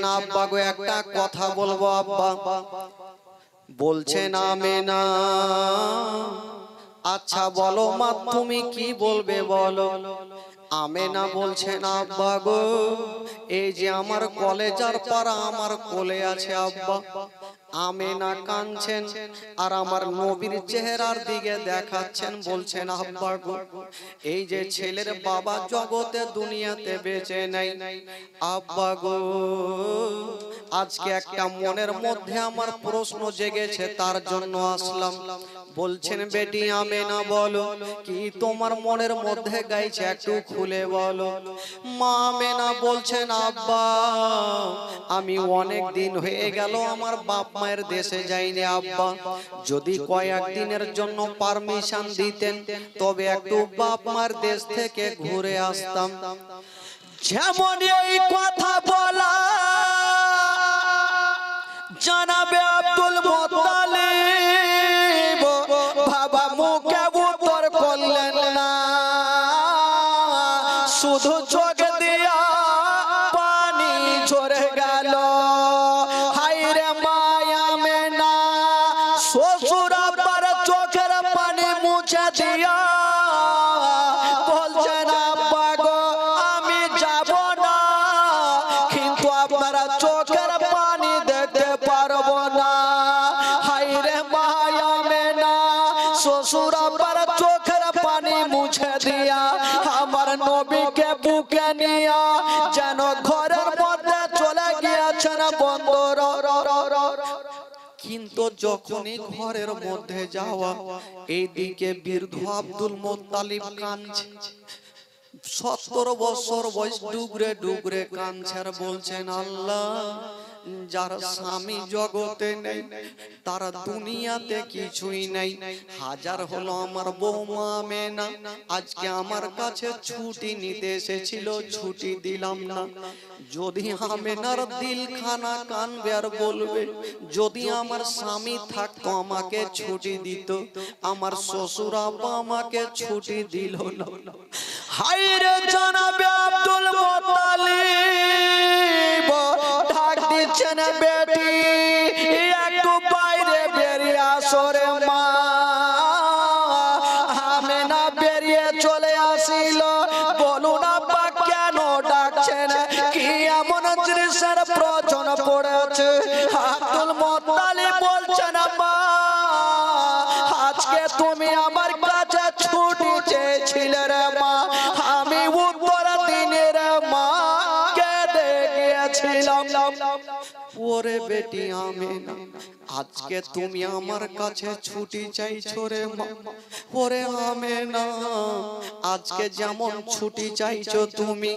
দিয়েছেন আব্বা গো একটা কথা বলবো আব্বা। বলছেন আমেনা আচ্ছা বলো মা তুমি কি বলবে বলো। আমেনা বলছেন আব্বা গো এই যে আমার কলেজার পাড়া আমার কোলে আছে আব্বা। আমেনা কাঁদছেন আর আমার নবীর চেহারার দিকে দেখাচ্ছেন, বলছেন আব্বা গো এই যে ছেলের বাবা জগতে দুনিয়াতে বেঁচে নাই আব্বা গো, আজকে একটা মনের মধ্যে আমার প্রশ্ন জেগেছে তার জন্য আসলাম। বলছেন বেটি আমেনা বলো কি তোমার মনের মধ্যে গাইছে একটু খুলে বলো। মা আমেনা বলছেন আব্বা আমি অনেক দিন হয়ে গেল আমার বাপ মায়ের দেশে যাইনি আব্বা, যদি কয়েক দিনের জন্য পারমিশন দিতেন তবে একটু বাপ মায়ের দেশ থেকে ঘুরে আসতাম। যেমন এই কথা বলা জানাবে আব্দুল মুত্তালিব বাবা মুখে উত্তর করলেন না, শুধু চোখ দিয়া পানি ঝরে গেল। হায়রে মায়া মেনা শ্বশুর আব্বার চোখের পানি মুছে দিয়া বলছেন আব্বা গো আমি যাব না, কিন্তু আপনারা চোখের পানি দেখতে পারবো না। হায়রে মায়া মেনা শ্বশুর আব্বার চোখের পানি মুছে দিয়া আমার নবীকে বুকে নিয়া যেন ঘরের মধ্যে চলে গিয়েছেন বন্দর। কিন্তু যখনই ঘরের মধ্যে যাওয়া এইদিকে বৃদ্ধ আব্দুল মুত্তালিব কাঁদছে, 70 বছর বয়স, ডুগরে ডুগরে কাঁদছেন, বলছেন আল্লাহ যার স্বামী জগতে নেই তারা দুনিয়াতে কিছুই নাই। হাজার হলো আমার বৌমা আমেনা আজকে আমার কাছে ছুটি নিতে এসেছিল, ছুটি দিলাম না। যদি আমেনার দিলখানা কানবে আর বলবে যদি আমার স্বামী থাকতো আমাকে ছুটি দিত, আমার শ্বশুর আব্বা আমাকে ছুটি দিল না। হায়রে জানাবে আব্দুল মুত্তালিব ডাক দিচ্ছেন বেটি একটু বাইরে বেরিয়ে আসো রে মা। আমেনা বেরিয়ে চলে আসিল, বলুন আব্বা কেন ডাকছেন, কি এমন জিনিসের প্রয়োজন পড়েছে। আব্দুল মুত্তালিব বলছেন মা আজকে তুমি আমার কাছে ছুটি চেয়েছিলে রে মা, আমি উত্তর দিনের মা কেঁদে গিয়েছিলাম। ওরে বেটি আমেনা আজকে তুমি আমার কাছে ছুটি চাইছো রে মা। ওরে আমেনা আজকে যেমন ছুটি চাইছো তুমি,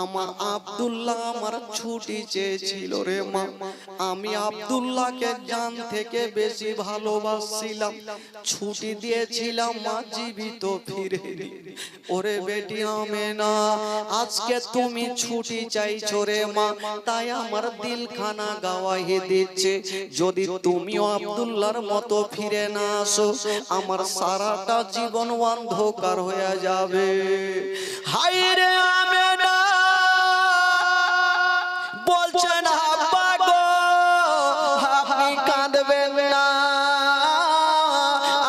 আমার আব্দুল্লাহ আমার ছুটি চেয়েছিল রে মা। আমি আব্দুল্লাহকে জান থেকে বেশি ভালোবাসছিলাম, ছুটি দিয়েছিলাম মা জীবিত ফিরে। ওরে বেটি আমেনা আজকে তুমি ছুটি চাইছো রে মা, তাই আমার দিলখানা গাওয়াই দিচ্ছে যদি তুমিও আব্দুল্লাহর মতো ফিরে না আসো আমার সারাটা জীবন অন্ধকার হয়ে যাবে। হায়রে আমেনা বলছেন আব্বা গো আপনি কাঁদবেন না,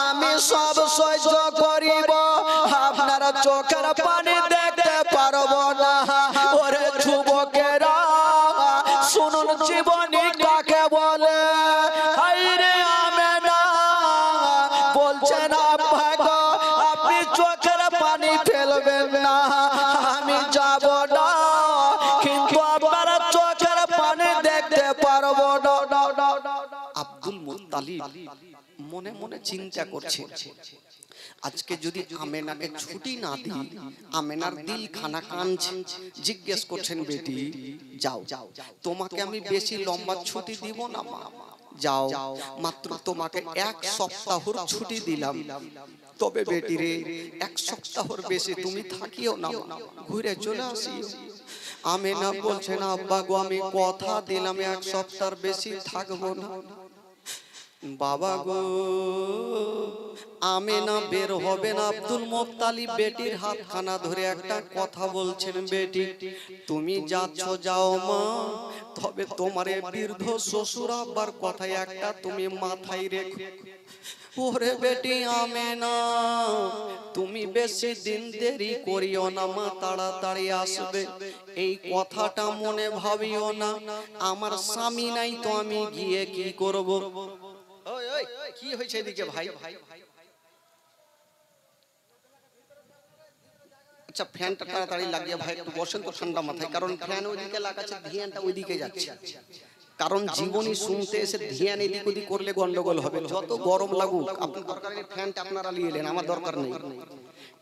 আমি সব সহ্য করিব, আপনার চোখের পানি দেখতে পারবো না। ওরে যুবকেরা শুনুন জীবনী কাকে বলে। হায়রে আমেনা বলছেন আব্বা গো আপনি চোখের পানি ফেলবেন না, আমি যাব না, কিন্তু আপনারা চোখের পানি দেখতে পারবো না। আব্দুল মুত্তালিব মনে মনে চিন্তা করছে আজকে যদি আমেনাকে ছুটি না দিই, আমেনার দিলখানা কাঁদছে। জিজ্ঞেস করছেন বেটি যাও তোমাকে আমি বেশি লম্বা ছুটি দিব না মা, যাও মাত্র তোমাকে 1 সপ্তাহর ছুটি দিলাম, তবে বেটি রে 1 সপ্তাহর বেশি তুমি থাকিও না, ঘুরে চলে আসিও। আমেনা বলছেন আব্বা গো আমি কথা দিলাম 1 সপ্তাহের বেশি থাকবো না। বাবা গো আমেনা বের হবে না। আব্দুল মুত্তালিব বেটির হাতখানা ধরে একটা কথা বলছেন, বেটি তুমি যাচ্ছ যাও মা, তবে তোমার এই বৃদ্ধ শ্বশুর আব্বার কথা একটা তুমি মাথায় রেখো। ওরে বেটি আমেনা তুমি বেশি দিন দেরি করিও না মা, তাড়াতাড়ি আসবে, এই কথাটা মনে ভাবিও না। আমার স্বামী নাই তো আমি গিয়ে কি করব? ওই ওই কি হয়েছে এদিকে ভাই? আচ্ছা ফ্যানটা তাড়াতাড়ি লাগিয়ে ভাই একটু বসেন তো ঠান্ডা মাথায়, কারণ ফ্যান ওইদিকে লাগাচ্ছে, ধ্যানটা ওইদিকে যাচ্ছে। কারণ জীবনী শুনতে এসে ধ্যান এদিক ওদিক করলে গন্ডগোল হবে। যত গরম লাগুক আপনার দরকার ফ্যানটা আপনারা নিয়ে এলেন, আমার দরকার নেই।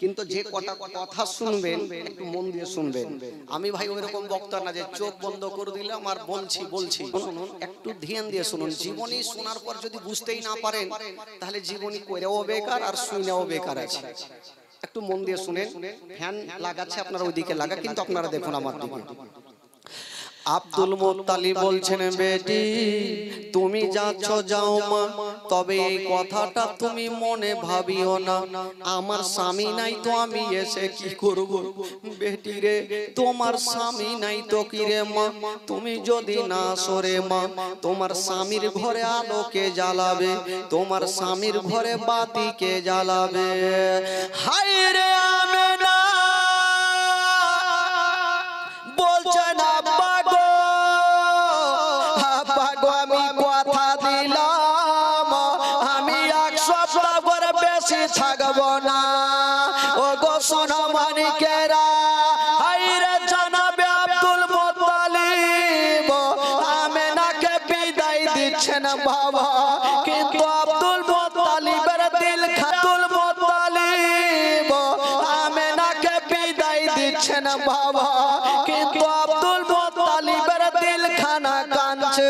কিন্তু যে কটা কথা শুনবেন একটু মন দিয়ে শুনবেন। আমি ভাই ওইরকম বক্তা না যে চোখ বন্ধ করে দিলাম আর বলছি। শুনুন একটু ধ্যান দিয়ে শুনুন। জীবনী শোনার পর যদি বুঝতেই না পারেন তাহলে জীবনী করেও বেকার আর শুনেও বেকার আছে। একটু মন দিয়ে শুনেন। ফ্যান লাগাচ্ছে আপনারা ওইদিকে লাগা, কিন্তু আপনারা দেখুন আমার দিকে। আব্দুল মুত্তালিব বলছেন বেটি তুমি যাচ্ছ যাও মা, তবে এই কথাটা তুমি মনে ভাবিও না, আমার স্বামী নাই তো আমি এসে কি করব? বেটি রে তোমার স্বামী নাই তো কি রে মা, তুমি যদি না সরে মা তোমার স্বামীর ঘরে আলোকে জ্বালাবে, তোমার স্বামীর ঘরে বাতিকে জ্বালাবে। হায় রে আমেনা বলছেন আব্বা গো, আব্বা গো আমি কথা দিলাম আমি 1 সপ্তাহ করে বেশি থাকবো না। ও গো সোনামানিকেরা, হায়রে জানাবে আব্দুল মুত্তালিব আমেনাকে বিদায় দিচ্ছেন বাবা, কিন্তু আব্দুল মুত্তালিবের দিল আব্দুল মুত্তালিব আমেনাকে বিদায় দিচ্ছেন বাবা, কিন্তু আব্দুল মুত্তালিবের দিলখানা কাঁদছে।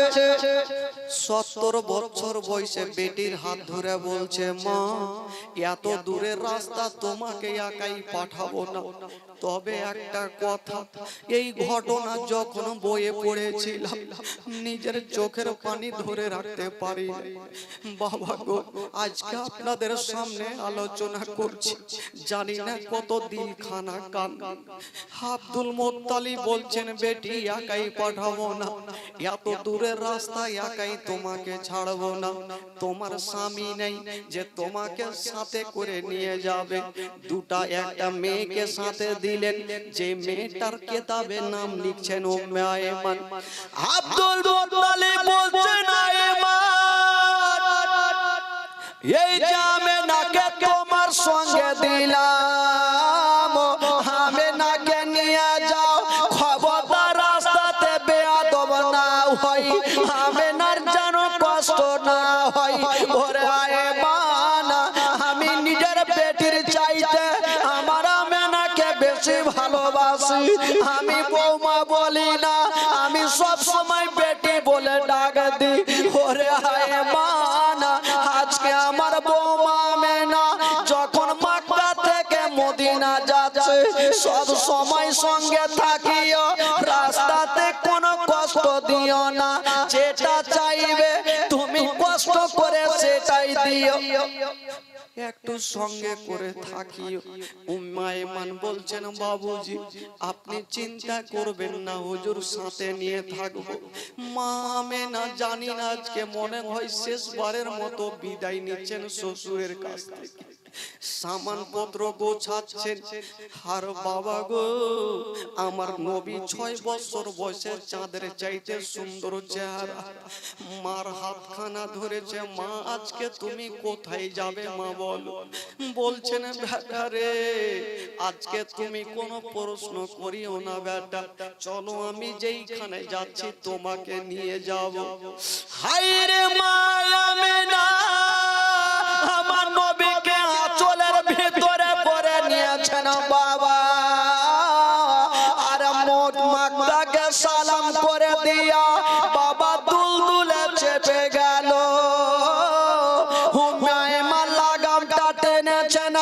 70 বছর বয়সে বেটির হাত ধরে বলছে মা এত দূরের রাস্তা তোমাকে একাই পাঠাবো না, তবে একটা কথা, এই ঘটনা যখন বইয়ে পড়েছিলাম নিজের চোখের পানি ধরে রাখতে পারি বাবা গো, আজকে আপনাদের সামনে আলোচনা করছি, জানি না কত দিলখানা কান। আব্দুল মুত্তালিব বলছেন বেটি একাই পাঠাবো না, এত দূরের রাস্তা একাই তোমাকে ছাড়বো না, তোমার স্বামী নেই যে তোমাকে সাথে করে নিয়ে যাবে। একটা মেয়েকে সাথে দিলেন, যে মেয়েটার কিতাবে নাম লিখছেন উম্মে আয়মান। আব্দুল মুত্তালিব বলছেন আয়মান এই যে আমেনাকে তোমার সঙ্গে দিলাম, আমেনাকে নিয়ে যাও, খবরদার রাস্তাতে বেয়াদব না হয়, আমেনার যেন কষ্ট না হয়। ওরে আয়মান আমি নিজের বেটির চাইতে আমার আমেনাকে বেশি ভালোবাসি, আমি বৌমা বলি না, আমি সব সময় বেটি বলে ডাক দিই। ওরে আয়মান আজকে আমার বৌমা আমেনা যখন মক্কা থেকে মদিনা যাচ্ছে সব সময় সঙ্গে থাকিও, রাস্তাতে কোনো কষ্ট দিও না, যেটা চাইবে তুমি কষ্ট করে সেটাই দিও, একটু সঙ্গে করে থাকিও। উম্মে আয়মান বলছেন বাবুজি আপনি চিন্তা করবেন না, হুজুর সাথে নিয়ে থাকবো। মা আমেনা জানি না আজকে মনে হয় শেষবারের মতো বিদায় নিচ্ছেন শ্বশুরের কাছ থেকে, সামানপত্র গোছাচ্ছেন। আর বাবা গো আমার নবী 6 বছর বয়সে চাঁদের চাইতে সুন্দর চেহারা, মার হাতখানা ধরেছে, মা আজকে তুমি কোথায় যাবে মা বলো? বলছেন বেটা রে আজকে তুমি কোনো প্রশ্ন করিও না বেটা, চলো আমি যেইখানে যাচ্ছি তোমাকে নিয়ে যাব। হায় রে মা আমেনা আমার নবীকে আঁচলের ভিতরে পরে নিয়েছেন বাবা, আর মোট মাকদাকে সালাম করে দিয়া বাবা দুলদুলে চেপে গেল। উম্মে আয়মান লাগামটা টেনেছেন,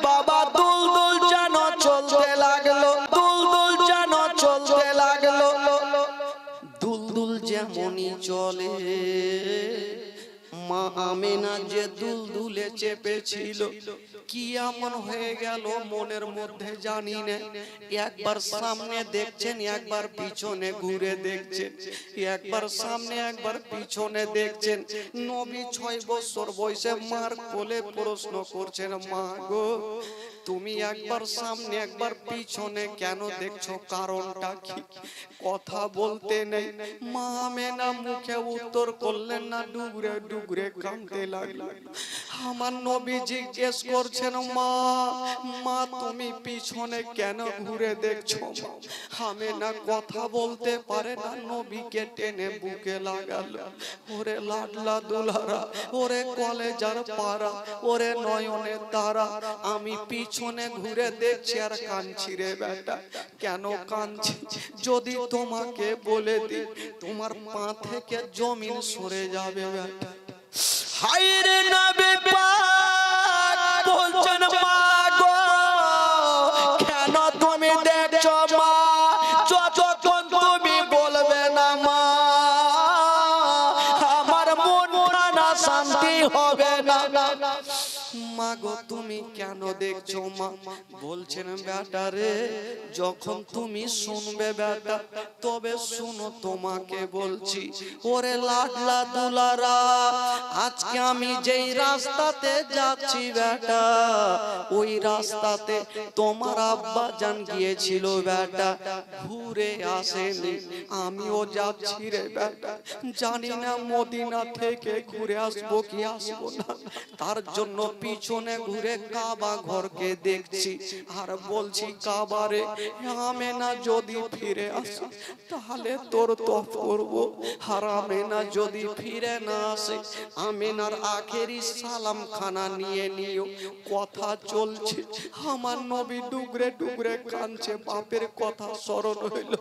বাবা দুলদুল যেন চলতে লাগলো, দুলদুল যেন চলতে লাগলো। দুলদুল যেমনই চলে মা আমেনা যে দুলদুলে চেপেছিল কি এমন হয়ে গেল মনের মধ্যে জানি না। একবার সামনে দেখছেন, একবার পিছনে ঘুরে দেখছেন, একবার সামনে একবার পিছনে দেখছেন। নবী 6 বছর বয়সে মার কোলে প্রশ্ন করছেন, মা গো তুমি একবার সামনে একবার পিছনে কেন দেখছো, কারণটা কি? কথা বলতে নেই। মা আমেনা মুখে উত্তর করলেন না, ডুগরে ডুগরে কাঁদতে লাগলেন। আমার নবী জিজ্ঞেস করছেন, মা মা তুমি পিছনে কেন ঘুরে দেখছো? আমেনা কথা বলতে পারে না, নবীকে টেনে বুকে লাগালো। ওরে লাডলা দুলারা, ওরে কলেজার পাড়া, ওরে নয়নের তারা, আমি পিছনে ঘুরে দেখছি আর কাঁদছি রে বেটা। কেন কাঁদছি? যদি তোমাকে বলে দিই তোমার পা থেকে জমিন সরে যাবে বেটা। হায়রে নবী পাক বলছেন, মা গো কেন তুমি দেখছো মা, যতক্ষণ তুমি বলবে না মা আমার মনটা না শান্তি হবে না। মা গো তুমি কেন দেখছো মা? বলছেন বেটা রে যখন তুমি শুনবে বেটা তবে শুনো তোমাকে বলছি। ওরে লাডলা দুলারা, আজকে আমি যেই রাস্তাতে যাচ্ছি বেটা ওই রাস্তাতে তোমার আব্বা জান গিয়েছিল বেটা, ঘুরে আসেনি। আমিও যাচ্ছি রে বেটা, জানি না মদিনা থেকে ঘুরে আসবো কি আসবো না। তার জন্য পিছনে ঘুরে কাবা ঘরকে দেখছি আর বলছি কাবারে আমেনা যদি ফিরে আসে তাহলে তোর তফ করব। আর আমেনা যদি ফিরে না আসে আমেনার আখেরি সালাম খানা নিয়ে নিও। কথা চলছে, আমার নবী ডুগরে ডুগরে কাঁদছে, বাপের কথা স্মরণ হইল।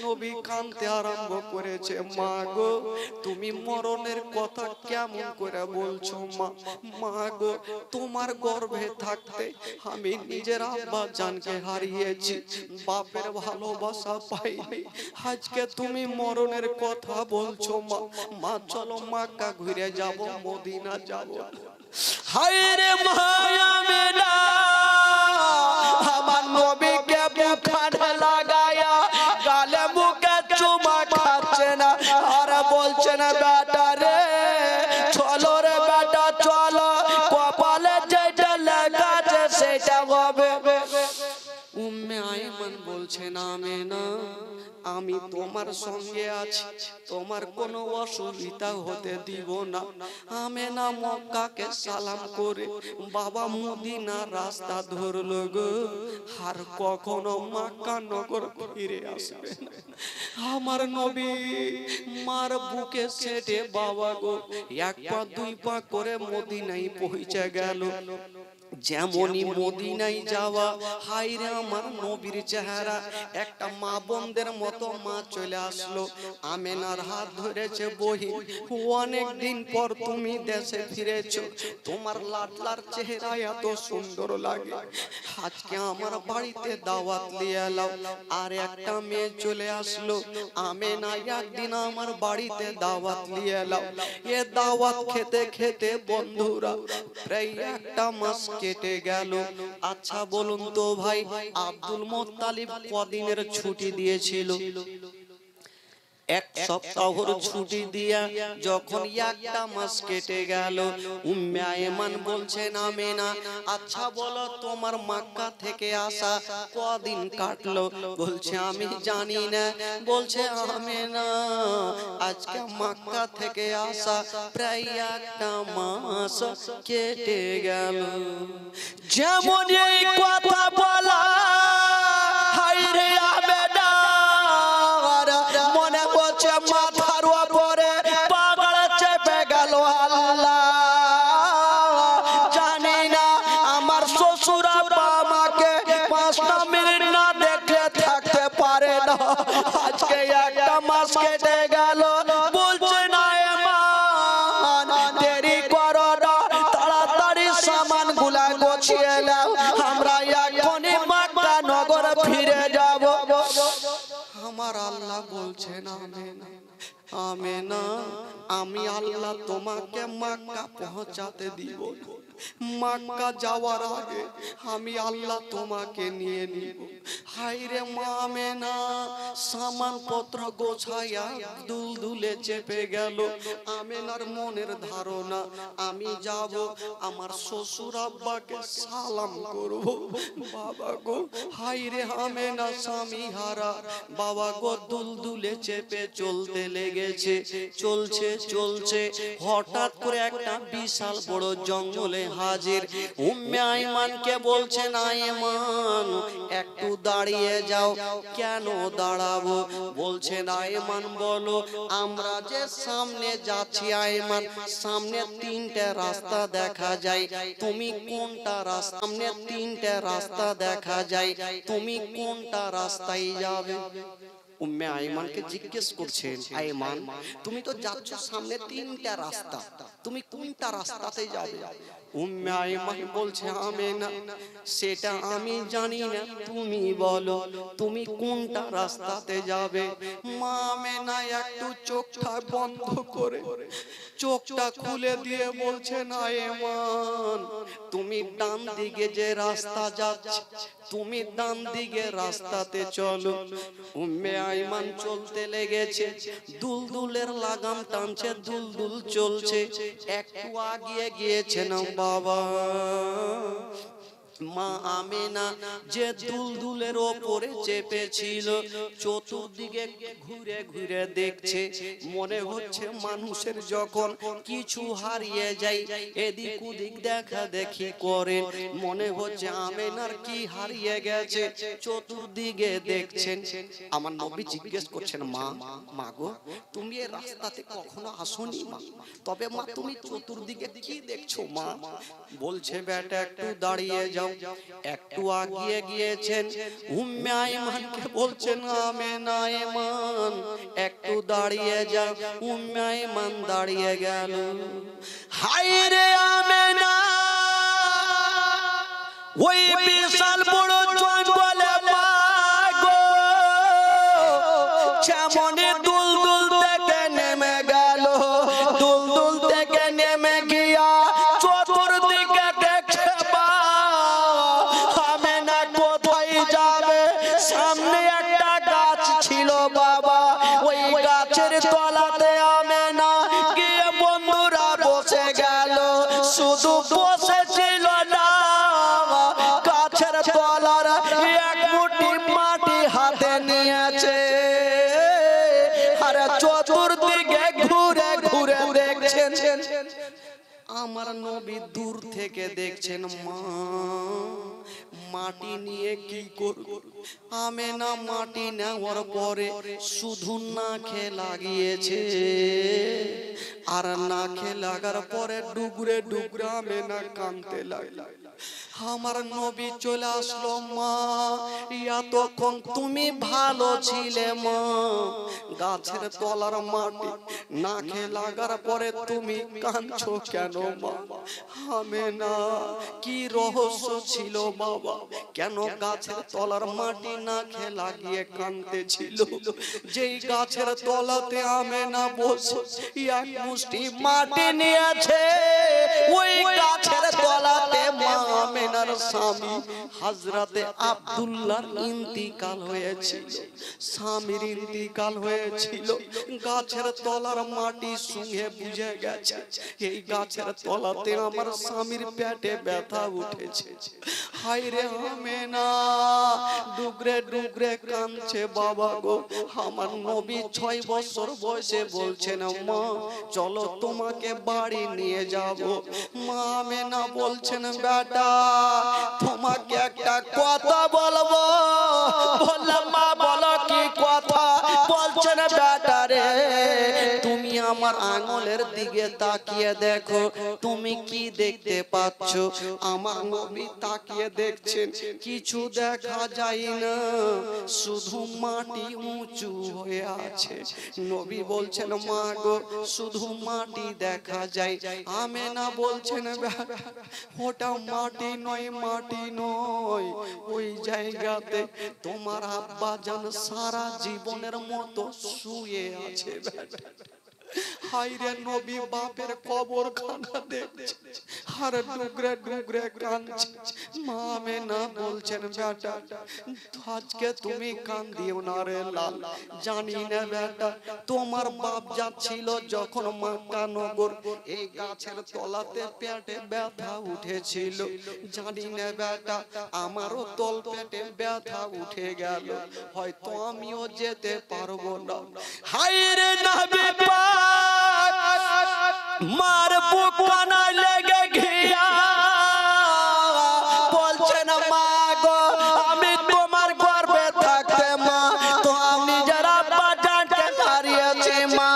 নবী কাঁদতে আরম্ভ করেছে, মা গো তুমি মরণের কথা কেমন করে বলছো মা? মা গো তোমার গর্ভে থাকতে আমি নিজের আব্বা জানকে হারিয়েছি, বাপের ভালোবাসা পাইনি। আজকে তুমি মরণের কথা বলছো মা। মা চলো মক্কা ঘুরে যাব, মদিনা যাব। হায়রে মা আমেনা আমার নবীকে বুখানে লাগায়া গালে মুখে চুমা খাচ্ছে না আর বলছে না বেটা রে চলো রে বেটা চলো, কপালে যেটা লেখা আছে সেটা হবে। উম্মে আইমান বলছেন, আমেনা আমি তোমার সঙ্গে আছি, তোমার কোনো অসুবিধা হতে দিব না। আমেনা মক্কাকে সালাম করে বাবা মদিনা রাস্তা ধরল গো, আর কখনো মক্কা নগর ফিরে আসবে না। আমার নবী মার বুকে সেটে বাবা গো 1 পা 2 পা করে মদিনায় পৌঁছে গেল। যেমনই মদিনায় যাওয়া, হায়রে আমার নবীর চেহারা একটা মা বোনদের মতো মা চলে আসলো। আমেনার হাত ধরেছে, বহিন অনেক দিন পর তুমি দেশে ফিরেছো, তোমার লাডলার চেহারা এত সুন্দর লাগে, আজকে আমার বাড়িতে দাওয়াত নিয়ে এলাও। আর একটা মেয়ে চলে আসলো, আমেনা একদিন আমার বাড়িতে দাওয়াত নিয়ে এলাও। এ দাওয়াত খেতে খেতে বন্ধুরা প্রায় 1টা মাস কেটে গেল। আচ্ছা বলুন তো ভাই, আব্দুল মুত্তালিব কদিনের ছুটি দিয়েছিল? 1 সপ্তাহের ছুটি দিয়া যখন 1টা মাস কেটে গেল, উম্মে আইমান বলছেন, আমেনা আচ্ছা বলো তোমার মক্কা থেকে আসা কদিন কাটলো? বলছে আমি জানি না। বলছে আমেনা আজকে মক্কা থেকে আসা প্রায় 1টা মাস কেটে গেল। যেমন এই কথা বলা হায়রে আমেনা মনে করছে মাথার উপরে পাগল চেপে গেল। আল্লাহ জানি না আমার শ্বশুর আব্বা আমাকে 5টা মিনিট না দেখলে থাকতে পারে না। আজকে 1টা মাস কেটে গেল। বলছে না এমান দেরি করো না, তাড়াতাড়ি সামান গুলা গোছিয়ে নাও, আমরা এখনই মক্কা আমেনা আমি আল্লাহ তোমাকে মক্কা পৌঁছাতে দিব, মক্কা যাওয়ার আগে আমি আল্লাহ তোমাকে নিয়ে নিব। হায়রে মা আমেনা সামান পত্র গোছায়া দুলদুলে চেপে গেল। আমেনার মনের ধারণা আমি যাব আমার শ্বশুর আব্বাকে সালাম করব। বাবা গো, হায়রে আমেনা স্বামী হারা বাবা গো, দুলদুলে চেপে চলতে লেগেছে। চলছে চলছে হঠাৎ করে একটা বিশাল বড় জঙ্গলে হাজির। উম্মে আইমানকে বলছেন, আইমান একটু দাঁড়িয়ে যাও। কেন দাঁড়াবো? বলছেন, আইমান বলো আমরা যে সামনে যাচ্ছি, আইমান সামনে তিনটা রাস্তা দেখা যায়, তুমি কোনটা রাস্তা? সামনে তিনটা রাস্তা দেখা যায়, তুমি কোনটা রাস্তায় যাবে? উম্মে আইমানকে জিজ্ঞেস করছেন, আইমান তুমি তো যাচ্ছ সামনে তিনটা রাস্তা, তুমি কোনটা রাস্তাতে যাবে? উম্মে আইমান বলছে, আমেনা সেটা আমি জানি না, তুমি বলো তুমি কোনটা রাস্তাতে যাবে? মা আমেনা একটু চোখটা বন্ধ করে চোখটা খুলে দিয়ে বলছেন, আইমান তুমি ডান দিকে যে রাস্তা যাচ্ছে, তুমি ডান দিকে রাস্তাতে চলো। উম্মে আইমান চলতে লেগেছে, দুলদুলের লাগাম টানছে, দুলদুল চলছে। একটু আগিয়ে গিয়েছেন বাবা মা আমেনা যে দুলদুলের ওপরে চেপেছিল, চতুর্দিকে ঘুরে ঘুরে দেখছে। মনে হচ্ছে মানুষের যখন কিছু হারিয়ে যায় এদিক ওদিক দেখা দেখি করে, মনে হচ্ছে আমেনার কি হারিয়ে গেছে। চতুর্দিকে দেখছেন। আমার নবী জিজ্ঞেস করছেন, মা মা গো তুমি এই রাস্তাতে কখনো আসোনি মা, তবে মা তুমি চতুর্দিকে কি দেখছো মা? বলছে, বেটা একটু দাঁড়িয়ে যাও। একটু আগিয়ে গিয়েছেন, উম্মে আইমানকে বলছেন, আমেনা আইমান একটু দাঁড়িয়ে যাও। উম্মে আইমান দাঁড়িয়ে গেল। হায়রে আমেনা ওই বিশাল বড় জঙ্গলে মাগো যেমনই দুলদুল থেকে নেমে গেল, দুলদুল থেকে নেমে গিয়া চতুর্দিকে দেখছে আমেনা কোথায় যাবে। সামনে একটা গাছ ছিল বাবা, ওই গাছের তলাতে আমেনা গিয়ে বন্ধুরা বসে গেল। শুধু বসেছিল না, গাছের তলার এক মুঠি মাটি হাতে নিয়েছে, আর চতুর্দিকে ঘুরে ঘুরে দেখছেন। আমার নবী দূর থেকে দেখছেন, মা মাটি নিয়ে কি করব? আমেনা মাটি নেওয়ার পরে শুধু নাকে লাগিয়েছে, আর নাকে লাগার পরে ডুগরে ডুগরে আমেনা কাঁদতে লাগলো। আমার নবী চলে আসলো, মা এতক্ষণ তুমি ভালো ছিলে মা, গাছের তলার মাটি নাকে লাগার পরে তুমি কাঁদছো কেন মা? আমেনা কি রহস্য ছিল বাবা, কেন গাছের তলার মাটি নাকে লাগিয়ে কাঁদতেছিল? যেই গাছের তলাতে আমেনা বসে এক মুষ্টি মাটি নিয়েছে, ওই গাছের তলাতে মা আমেনার স্বামী হযরতে আব্দুল্লাহর ইন্তিকাল হয়েছিল, স্বামীর ইন্তিকাল হয়েছিল। গাছের তলার মাটি শুঁয়ে বুঝে গেছে এই গাছের তলাতে আমার স্বামীর পেটে ব্যথা উঠেছে। হায়রে আমেনা ডুগরে ডুগরে কাঁদছে বাবা গো। আমার নবী 6 বছর বয়সে বলছেন, মা চলো তোমাকে বাড়ি নিয়ে যাব। মা আমেনা বলছেন, বেটা তোমাকে একটা কথা বলবো। বললাম, মা বলো কি কথা? বলছেন, বেটা রে তুমি আমার আঙুলের দিকে তাকিয়ে দেখো, তুমি কি দেখতে পাচ্ছ? আমার নবী তাকিয়ে দেখছেন, কিছু দেখা যায় না, শুধু মাটি উঁচু হয়ে আছে। নবী বলছেন, মা গো শুধু মাটি দেখা যায়। আমেনা বলছেন, ওটা মাটি নয়, মাটি নয়, ওই জায়গাতে তোমার আব্বা জান সারা জীবনের মতো শুয়ে আছে। হায়রে নবী বাপের কবরখানা দেখছে আর ডুগরে ডুগরে কাঁদছে। মা আমেনা বলছেন বেটা আজকে তুমি কান্দিও না রে লাল, জানি না বেটা তোমার বাপ যাচ্ছিল যখন মক্কা নগর এই গাছের তলাতে পেটে ব্যথা উঠেছিল, জানি না বেটা আমারও তল পেটে ব্যথা উঠে গেল, হয়তো আমিও যেতে পারবো না। হায়রে নবী পাক মার বুক কানা লেগে ঘিয়া বলছেন মা গো আমি তোমার গর্ভে থাকতে মা তো আমি যারা বাজানকে হারিয়েছি মা,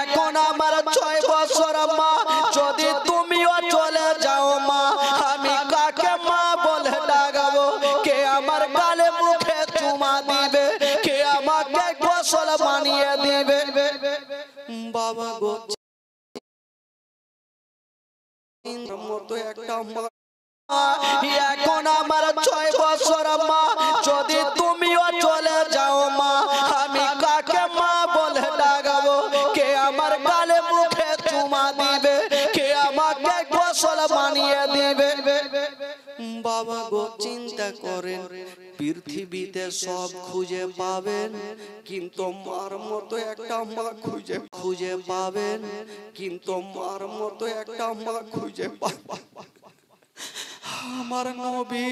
এখন আমার 6 বছর মা, যদি তুমিও চলে যাও মা আমি কাকে মা বলে ডাকবো? কে আমার গালে মুখে চুমা দিবে? কে আমাকে গোসল বানিয়ে দিবে? বাবা গো মতো একটা মা, এখন আমার 6 বছর মা, যদি তুমিও চলে যাও মা আমি কাকে মা বলে ডাকবো? কে আমার গালে মুখে চুমা দিবে? কে আমাকে গোসল বানিয়ে দিবে? বাবা গো চিন্তা করেন পৃথিবীতে সব খুঁজে পাবেন কিন্তু মার মতো একটা মা খুঁজে পাবেন কিন্তু মার মতো একটা মা খুঁজে পাবেন। আমার নবী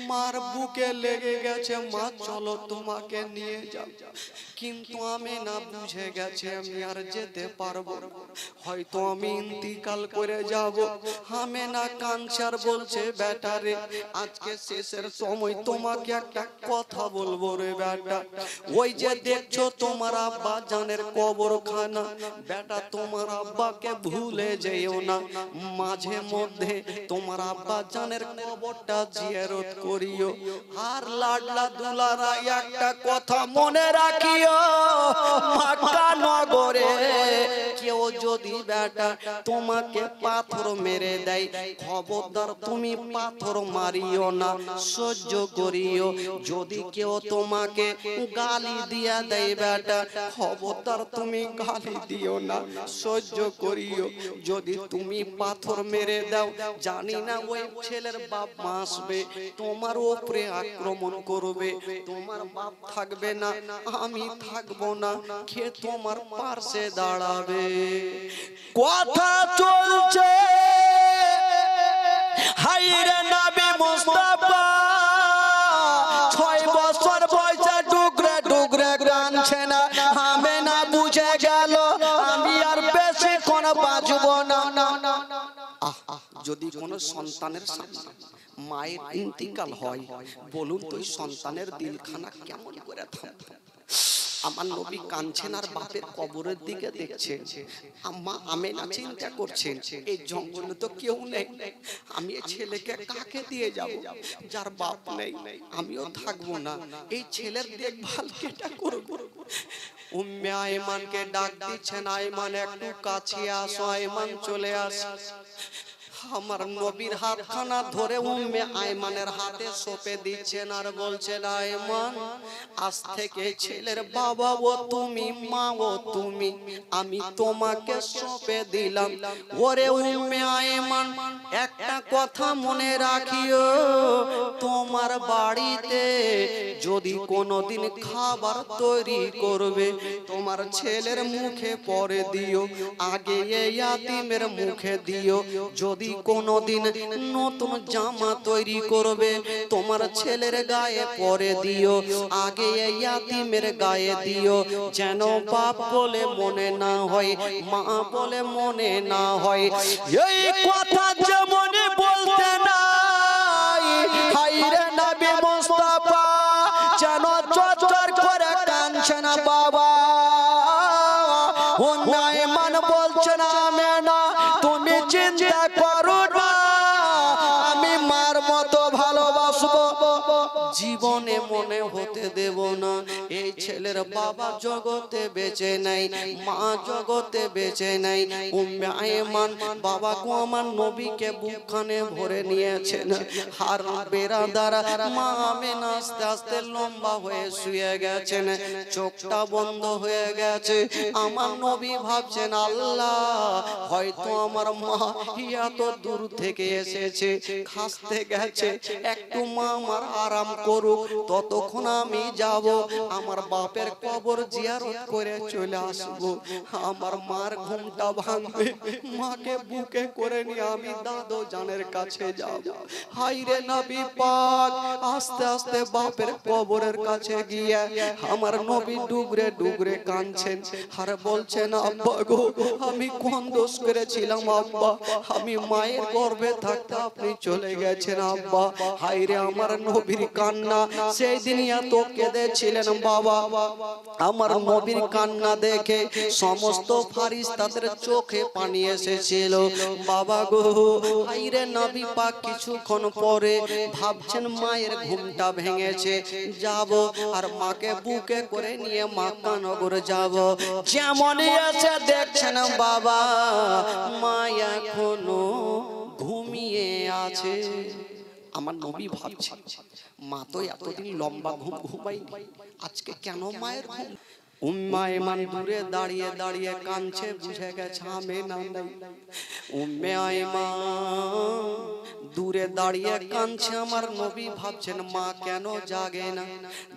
মার বুকে লেগে গেছে, মা চলো তোমাকে নিয়ে যাও, কিন্তু আমি না বুঝে গেছে আমি আর যেতে পারবো, হয়তো আমি ইন্তিকাল করে যাব। আমি না কাঞ্চার বলছে বেটারে আজকে শেষের সময় তোমাকে একটা কথা বলবো রে বেটা, ওই যে দেখছো তোমার আব্বা জানের কবরখানা, বেটা তোমার আব্বাকে ভুলে যেও না, মাঝে মধ্যে তোমার আব্বা জানের কবরটা জিয়ারত করিও। আর লাডলা দুলারা একটা কথা মনে রাখিও, মক্কা নগরে কেউ যদি বেটা তোমাকে পাথর মেরে দেয় খবরদার তুমি পাথর মারিও না, সহ্য করিও। যদি কেউ তোমাকে গালি দিয়া দেয় বেটা খবরদার তুমি গালি দিও না, সহ্য করিও। যদি তুমি পাথর মেরে দাও জানি না ওই ছেলের বাপ মা আসবে তোমার উপরে আক্রমণ করবে, তোমার বাপ থাকবে না আমি থাকবো না, কে তোমার পাশে দাঁড়াবে? কথা চলছে হায়রে নবী মুস্তাফা 6 বছর বয়সে ডুগরে ডুগরে কাঁদছে না, আমি না বুঝে গেল আমি আর বেশিক্ষণ বাঁচবো না। যদি কোনো সন্তানের সামনে মায়ের ইন্তিকাল হয় বলুন তো সন্তানের দিলখানা কেমন করে থামবে? আমার নবী কাঁদছেন আর বাপের কবরের দিকে দেখছেন, আম্মা আমেনা চিন্তা করছেন এই জঙ্গলে তো কেউ নেই, আমি এই ছেলেকে কাকে দিয়ে যাব? যার বাপ নেই আমিও থাকবো না, এই ছেলের দেখভাল কেটা করব? উম্মে আয়মানকে ডাক দিচ্ছেন, আয়মান একটু কাছে আসো, আয়মান চলে আসো। আমার নবীর হাতখানা ধরে উম্মে আয়মানের হাতে সঁপে দিচ্ছেন আর বলছেন আয়মান আজ থেকে ছেলের বাবা ও তুমি, মা ও তুমি, আমি তোমাকে সঁপে দিলাম। ওরে উম্মে আয়মান একটা কথা মনে রাখিও, তোমার বাড়িতে যদি কোনোদিন খাবার তৈরি করবে তোমার ছেলের মুখে পরে দিও, আগে এই ইয়াতিমের মুখে দিও। যদি কোনদিন নতুন জামা তৈরি করবে তোমার ছেলের গায়ে পরে দিও, আগে এই ইয়াতিমের গায়ে দিও, যেন বাপ বলে মনে না হয়, মা বলে মনে না হয়। এই কথা যেমন বলতে নাই হায়রে নবী মুস্তাফা যেন চচ্চর করে কাঁদছে না বাবা। আয়মান বলছে না আমেনা তুমি চিন্তা করো না, আমি মার মতো ভালোবাসবো, জীবনে মনে হতে দেব না এই ছেলের বাবা জগতে বেঁচে নাই, মা জগতে বেঁচে নাই। উম্মে আয়মান বাবা গো আমার নবীকে বুকখানে ভরে নিয়েছেন। আর বেরাদারা মা আমেনা আস্তে আস্তে লম্বা হয়ে শুয়ে গেছেন, চোখটা বন্ধ হয়ে গেছে। আমার নবী ভাবছেন আল্লাহ হয়তো আমার মা এত দূর থেকে এসেছে, খাসতে গেছে, একটু মা আমার আরাম করুক, ততক্ষণ আমি যাব আমার বাপের কবর জিয়ারত করে চলে আসব। আমার মার ঘুমটা ভাঙবে, মাকে বুকে করে নিয়ে আমি দাদু জানের কাছে যাব। হায়রে নবী পাক আস্তে আস্তে বাপের কবরের কাছে গিয়ে আমার নবী ডুগরে ডুগরে কাঁদছেন আর বলছেন আব্বা গো আমি কোন দোষ করেছিলাম আব্বা, আমি মায়ের গর্ভে থাকতে আপনি চলে গেছেন আব্বা। হায়রে আমার নবীর কান্না, সেই দিন এত কেঁদেছিলেন বাবা। আমার নবীর কান্না দেখে সমস্ত ফারিস্তাদের চোখে পানি এসেছিল বাবা গো। হায়রে নবী পাক কিছুক্ষণ পরে ভাবছেন মায়ের ঘুমটা ভেঙেছে, যাব আর মাকে বুকে করে নিয়ে মক্কা নগর যাব। যেমনই আছে দেখছেন বাবা মা এখনো ঘুমিয়ে আছে। আমার নবী ভাবছে মা তো এতদিন লম্বা ঘুম ঘুমায়নি, আজকে কেন মায়ের ঘুম? উম্মে আয়মান দূরে দাঁড়িয়ে দাঁড়িয়ে কাঁদছে, বুঝে গেছে আমেনা নাই। উম্মে আয়মান দূরে দাঁড়িয়ে কাঁদছে, আমার নবী ভাবছেন মা কেন জাগে না।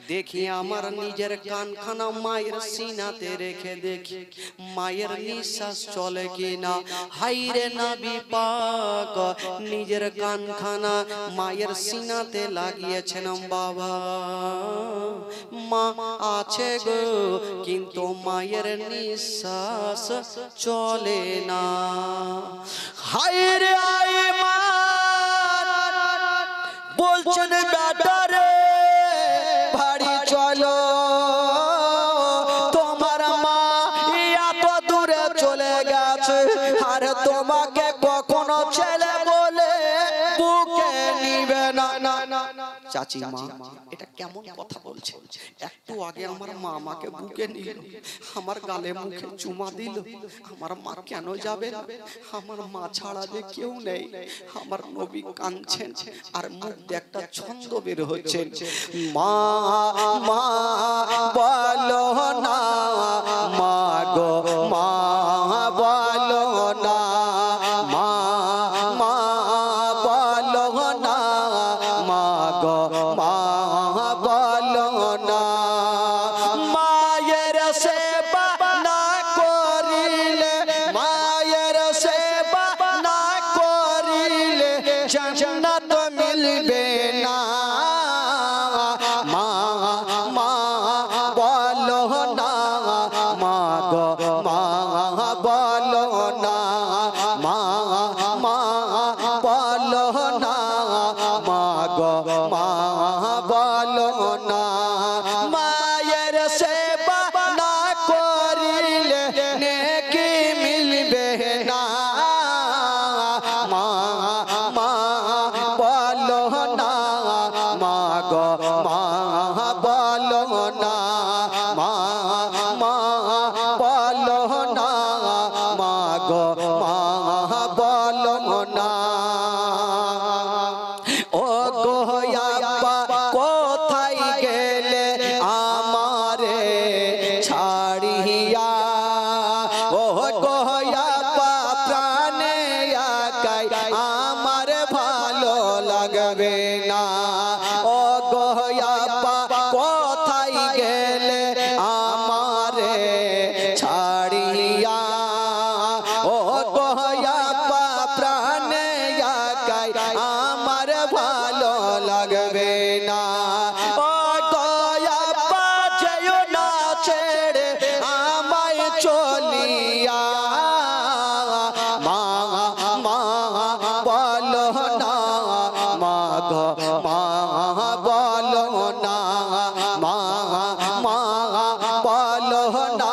দেখি আমার নিজের কানখানা মায়ের সিনাতে রেখে দেখি মায়ের নিঃশ্বাস চলে কিনা। হায়রে নবী পাক নিজের কানখানা মায়ের সিনাতে লাগিয়েছেন বাবা। মা আছে গো কিন্তু মায়ের নিঃশ্বাস চলে না। হায়রে আয়মান বলছেন বেটা রে বাড়ি চলো, তোমার মা এত দূরে চলে গেছে আর তোমাকে কখনো ছেলে বলে বুকে নিবে না। চাচি মা এটা কেমন কথা বলছে? একটু আগে আমার মা আমাকে বুকে নিল, আমার গালে মুখে চুমা দিল, আমার মা কেন যাবে না? আমার মা ছাড়া যে কেউ নেই। আমার নবী কাঁদছেন আর মুখ দিয়ে একটা ছন্দ বের হচ্ছে, মা মা বলো না, মা গো মা বলো না, মা মা বলো না, মা গো মা বলো না। মায়ের সেবা না করিলে, মায়ের সেবা না করিলে জান্নাত মিলবে না। মা মা বলো না, মা গো মা বলো না, মা মা বলো না, মা গো মা বলো না। মায়ের সেবা না করিলে নেকি মিলবে না। মা মা বলো না, মা গো মা বলো না, মা মা বলো না, মা গো মা বলো না। ও গো আব্বা কোথায় গেলে আমারে ছাড়িয়া, ও গো আব্বা প্রাণে একাই আমার ভালো লাগবে না। ও গো আব্বা কোথায় গেলে আমারে ছাড়িয়া, ও গো আব্বা প্রাণে একাই আমার ভালো লাগবে না। ও গো আব্বা যেও না ছেড়ে আমায় চলিয়া, মা মা বলো না, মা গো মা বলো না, মা মা বলো না,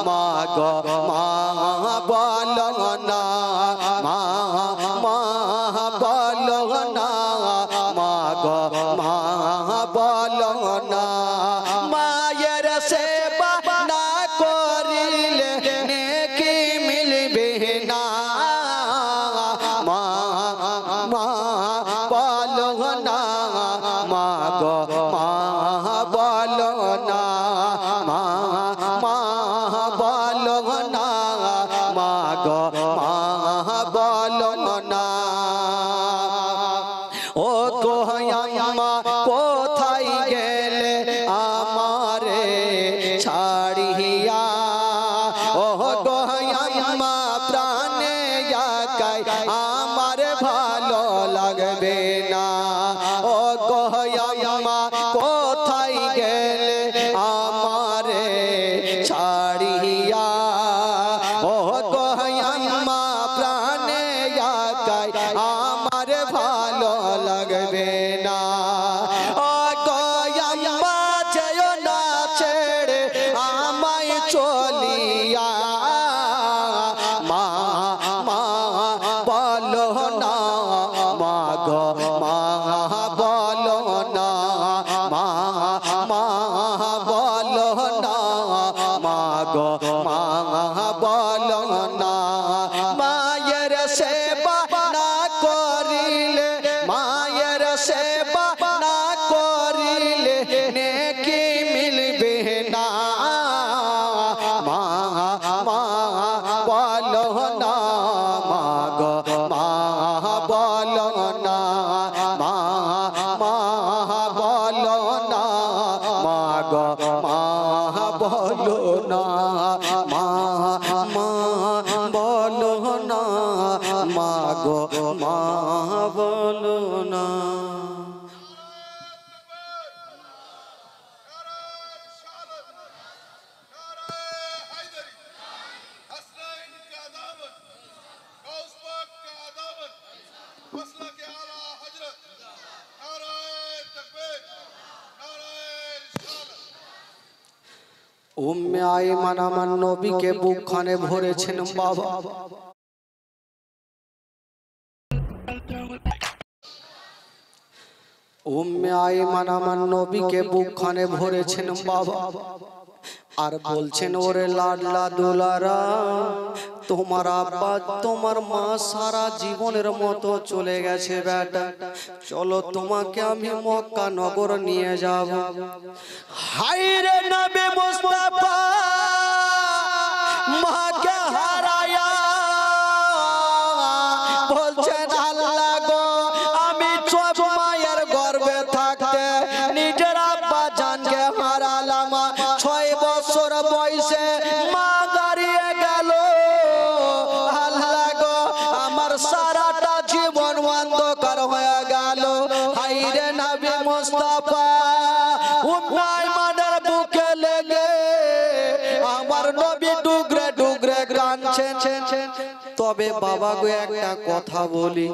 মা গো মা বলো না, মা মা বলো না, মা গো মা বলো না। মায়ের ছাড়িয়া ও গো আম্মা প্রাণে একাই আমার ভালো লাগবে না ও গো আম্মা যেও না ছেড়ে আমায় চলিয়া মা মা বলো না মা গো মা বলো না মা মা বলো না মা গো মা বলো না মায়ের সেবা না করিলে মায়ের সেবা না করিলে নেকি মিলবে না মা মা বলো না মা গো মা বলো না মা মা বলো না মা গো মা বলো না মা মা বলো না মা গো মা বলো না উম্মে আইমান আমার নবীকে বুকখানে ভরেছেন বাবা উম্মে আইমান আমার নবীকে বুকখানে ভরেছেন বাবা আর বলছেন ওরে লাডলা দুলারা তোমার আব্বা তোমার মা সারা জীবনের মতো চলে গেছে বেটা চলো তোমাকে আমি মক্কা নগর নিয়ে যাব হায়রে নবী মুস্তাফা মাকে হারায়া বলছেন আল্লাহ গো আমি সব মায়ের গর্ভে থাকতে নিজের আব্বা জানকে হারালাম 6 বছর বয়সে মা দাঁড়িয়ে গেল আল্লাহ গো আমার সারাটা জীবন অন্ধকার হয়ে গেল হায়রে নবী মুস্তাফা উম্মে আইমানের বুকে লেগে আমার নবী ডুগরে ডুগরে কাঁদছেন তবে বাবা গো একটা কথা বলি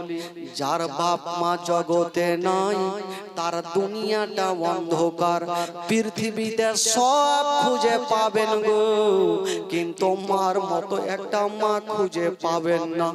যার বাপ মা জগতে নাই তার দুনিয়াটা অন্ধকার পৃথিবীতে সব খুঁজে পাবেন গো কিন্তু মার মতো একটা মা খুঁজে পাবেন না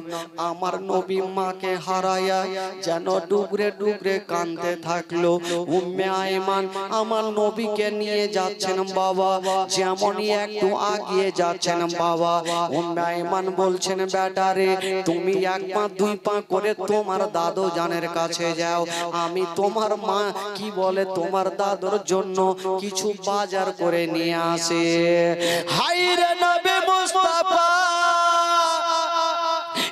আমার নবী মাকে হারায়া যেন ডুগরে ডুগরে কাঁদতে থাকলো উম্মে আইমান আমার নবীকে নিয়ে যাচ্ছেন বাবা যেমনই একটু আগিয়ে যাচ্ছেন বাবা উম্মে আইমান বলছেন বেটা রে তুমি 1 পা 2 পা করে তোমার দাদু জানের কাছে যাও আমি তোমার মা কি বলে তোমার দাদুর জন্য কিছু বাজার করে নিয়ে আসে হায়রে নবী মুস্তাফা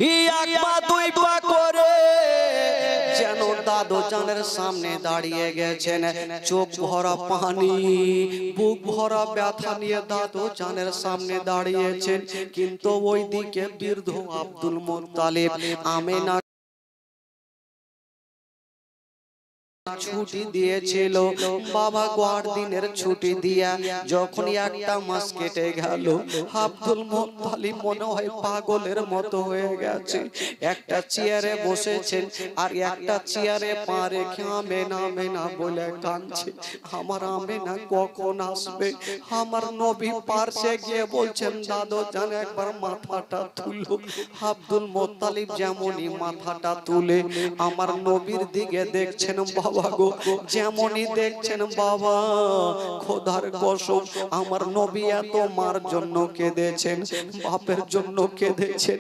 1 পা 2 পা করে যেন দাদু জানের সামনে দাঁড়িয়ে গেছেন চোখ ভরা পানি বুক ভরা ব্যথা নিয়ে দাদু জানের সামনে দাঁড়িয়েছেন কিন্তু ওইদিকে বৃদ্ধ আব্দুল মুত্তালিব আমেনা ছুটি দিয়েছিল বাবা গোয়ার দিনের ছুটি দিয়া যখন 1 মাস কেটে গেল আব্দুল মুত্তালিব মনে হয় পাগলের মতো হয়ে গেছে একটা চেয়ারে বসেছেন আর একটা চেয়ারে পা রেখে আমেনা আমেনা বলে কাঁদছে আমার আমেনা কখন আসবে আমার নবী পাশে গিয়ে বলছেন দাদু জান একবার মাথাটা তুলো আব্দুল মুত্তালিব যেমনই মাথাটা তুলে আমার নবীর দিকে দেখছেন বাবা গো যেমনই দেখছেন বাবা খোদার কসম আমার নবী এত মার জন্য কেঁদেছেন বাপের জন্য কেঁদেছেন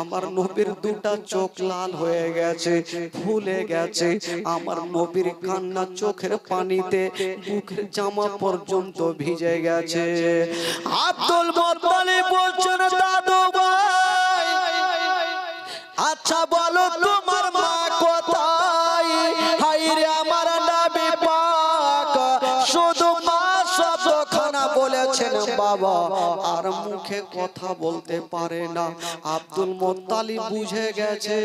আমার নবীর দুটা চোখ লাল হয়ে গেছে ফুলে গেছে আমার নবীর কান্না চোখের পানিতে বুকের জামা পর্যন্ত ভিজে গেছে আব্দুল মুত্তালিব বলছেন দাদু ভাই আচ্ছা বলো তোমার মা কোথায় হায়রে আমার নবী পাক শুধু মা শব্দখানা বলেছেন বাবা আর মুখে কথা বলতে পারে না। আব্দুল মুত্তালিব বুঝে গেছে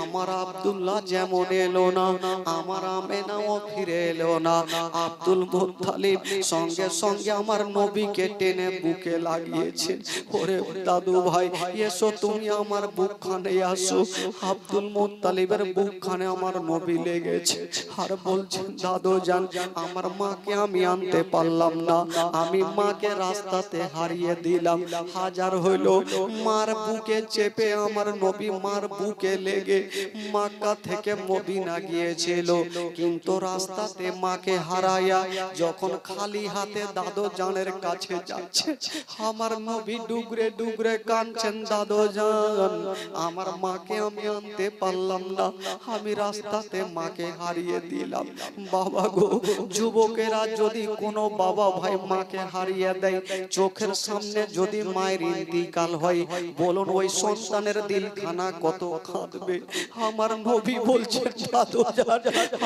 আমার আব্দুল্লাহ যেমন এলো না, আমার আমেনাও ফিরে এলো না। আব্দুল মুত্তালিব সঙ্গে সঙ্গে আমার নবীকে টেনে বুকে লাগিয়েছে। ওরে দাদু ভাই এসো তুমি আমার বুকখানে আসো। আব্দুল মুত্তালিবের বুকখানে আমার নবী লেগেছে আর বলছেন দাদু জান আমার মাকে আমি আনতে পারলাম না, আমি মাকে রাস্তাতে হারিয়ে দিলাম। হাজার হইল মার বুকে চেপে আমার নবী মার বুকে লেগে মক্কা থেকে মদিনা গিয়েছিল, কিন্তু রাস্তাতে মাকে হারাইয়া যখন খালি হাতে দাদু জানের কাছে যাচ্ছে আমার নবী ডুগরে ডুগরে কাঁদছেন, দাদু জান আমার মাকে আমি আনতে পারলাম না, আমি রাস্তাতে মাকে হারিয়ে দিলাম। বাবা গো, যুবকেরা যদি কোনো বাবা ভাই মাকে হারিয়ে দেয়, চোখের সামনে যদি মায়ের ইন্তিকাল হয়, বলুন ওই সন্তানের দিলখানা কত কাঁদবে। আমার নবী বলছেন দাদু জান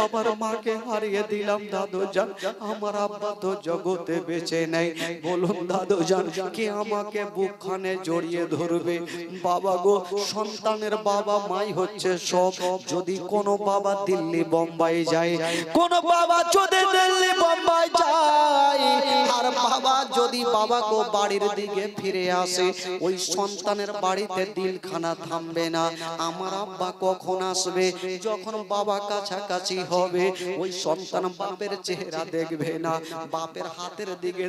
আমার মাকে হারিয়ে দিলাম, দাদু জান আমার আব্বা তো জগতে বেঁচে নেই, বলুন দাদু জান কে আমাকে বুকখানে জড়িয়ে ধরবে। বাবা গো, সন্তানের বাবা মাই হচ্ছে সব। যদি কোনো বাবা দিল্লি বোম্বাই যায়, কোন বাবা যদি দিল্লি বোম্বাই যায়, আর বাবা যদি বাবাকে বাড়ির দিকে ফিরে আসে, ওই সন্তানের বাড়িতে দিলখানা থামবে না। আমার আব্বা কখন আসবে? যখন বাবা কাছাকাছি হবে, ওই সন্তান বাপের চেহারা দেখবে না, বাপের হাতের দিকে